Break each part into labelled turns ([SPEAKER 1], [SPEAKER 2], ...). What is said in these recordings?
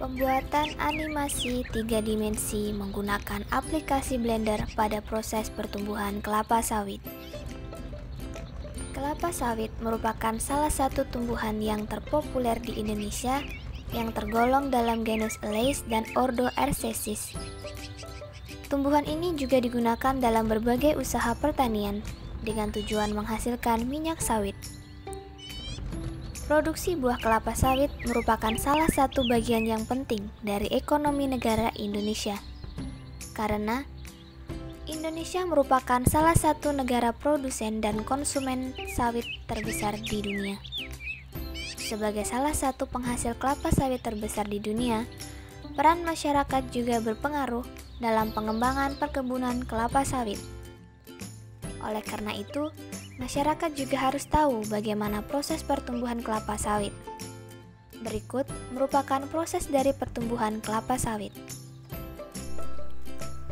[SPEAKER 1] Pembuatan animasi 3 dimensi menggunakan aplikasi Blender pada proses pertumbuhan kelapa sawit. Kelapa sawit merupakan salah satu tumbuhan yang terpopuler di Indonesia yang tergolong dalam genus Elaeaceae dan ordo Ercesis. Tumbuhan ini juga digunakan dalam berbagai usaha pertanian dengan tujuan menghasilkan minyak sawit. Produksi buah kelapa sawit merupakan salah satu bagian yang penting dari ekonomi negara Indonesia. Karena Indonesia merupakan salah satu negara produsen dan konsumen sawit terbesar di dunia. Sebagai salah satu penghasil kelapa sawit terbesar di dunia, peran masyarakat juga berpengaruh dalam pengembangan perkebunan kelapa sawit. Oleh karena itu, masyarakat juga harus tahu bagaimana proses pertumbuhan kelapa sawit. Berikut merupakan proses dari pertumbuhan kelapa sawit.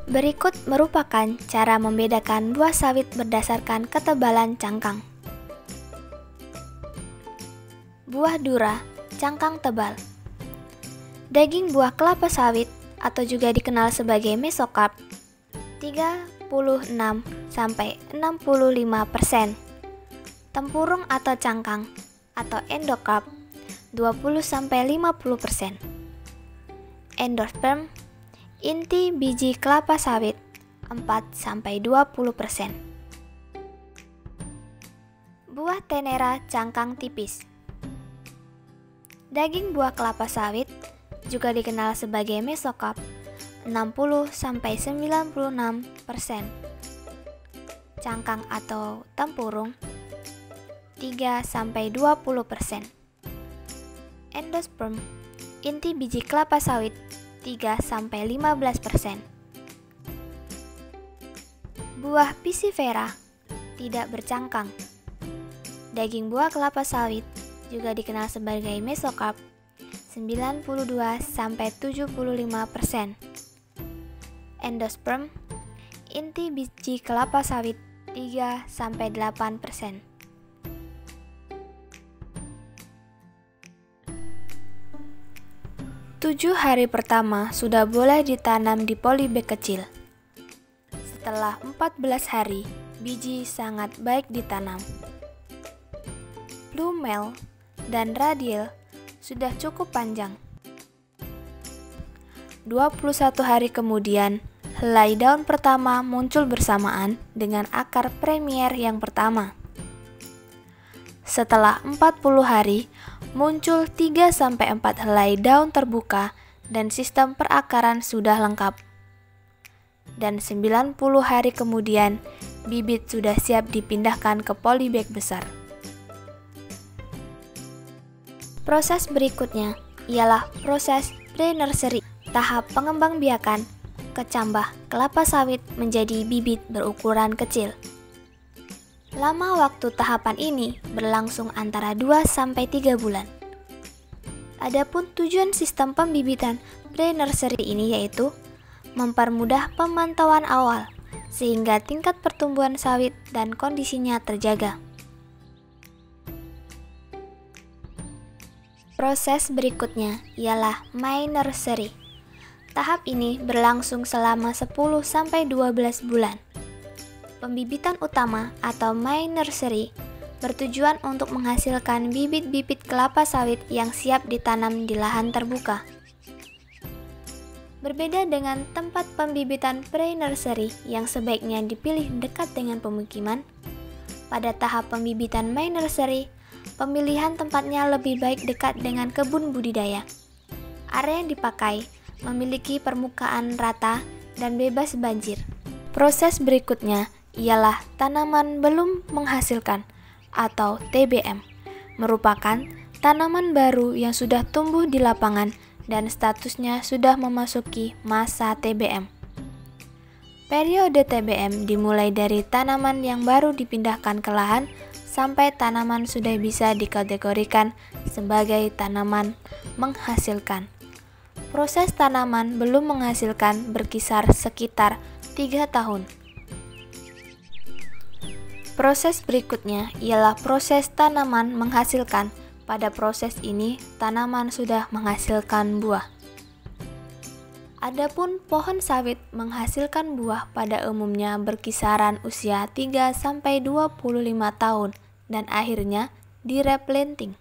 [SPEAKER 1] Berikut merupakan cara membedakan buah sawit berdasarkan ketebalan cangkang. Buah dura, cangkang tebal. Daging buah kelapa sawit atau juga dikenal sebagai mesokarp 36-65%. Tempurung atau cangkang atau endokarp 20-50%. Endosperm, inti biji kelapa sawit 4-20%. Buah tenera cangkang tipis. Daging buah kelapa sawit juga dikenal sebagai mesokarp 60-96%. Cangkang atau tempurung 3-20%. Endosperm, inti biji kelapa sawit 3-15%. Buah pisifera tidak bercangkang. Daging buah kelapa sawit juga dikenal sebagai mesokarp 92-75%. Endosperm, inti biji kelapa sawit 3-8%. Tujuh hari pertama sudah boleh ditanam di polybag kecil. Setelah 14 hari, biji sangat baik ditanam. Plumel dan radial sudah cukup panjang. 21 hari kemudian, helai daun pertama muncul bersamaan dengan akar premier yang pertama. Setelah 40 hari, muncul 3-4 helai daun terbuka dan sistem perakaran sudah lengkap. Dan 90 hari kemudian, bibit sudah siap dipindahkan ke polybag besar. Proses berikutnya ialah proses pre-nursery, tahap pengembangbiakan kecambah kelapa sawit menjadi bibit berukuran kecil. Lama waktu tahapan ini berlangsung antara 2-3 bulan. Adapun tujuan sistem pembibitan pre-nursery ini yaitu mempermudah pemantauan awal sehingga tingkat pertumbuhan sawit dan kondisinya terjaga. Proses berikutnya ialah my nursery. Tahap ini berlangsung selama 10-12 bulan. Pembibitan utama atau my nursery bertujuan untuk menghasilkan bibit-bibit kelapa sawit yang siap ditanam di lahan terbuka. Berbeda dengan tempat pembibitan pre-nursery yang sebaiknya dipilih dekat dengan pemukiman, pada tahap pembibitan my nursery, pemilihan tempatnya lebih baik dekat dengan kebun budidaya. Area yang dipakai memiliki permukaan rata dan bebas banjir. Proses berikutnya ialah tanaman belum menghasilkan atau TBM, merupakan tanaman baru yang sudah tumbuh di lapangan dan statusnya sudah memasuki masa TBM. Periode TBM dimulai dari tanaman yang baru dipindahkan ke lahan sampai tanaman sudah bisa dikategorikan sebagai tanaman menghasilkan. Proses tanaman belum menghasilkan berkisar sekitar 3 tahun. Proses berikutnya ialah proses tanaman menghasilkan. Pada proses ini, tanaman sudah menghasilkan buah. Adapun pohon sawit menghasilkan buah pada umumnya berkisaran usia 3-25 tahun dan akhirnya direplanting.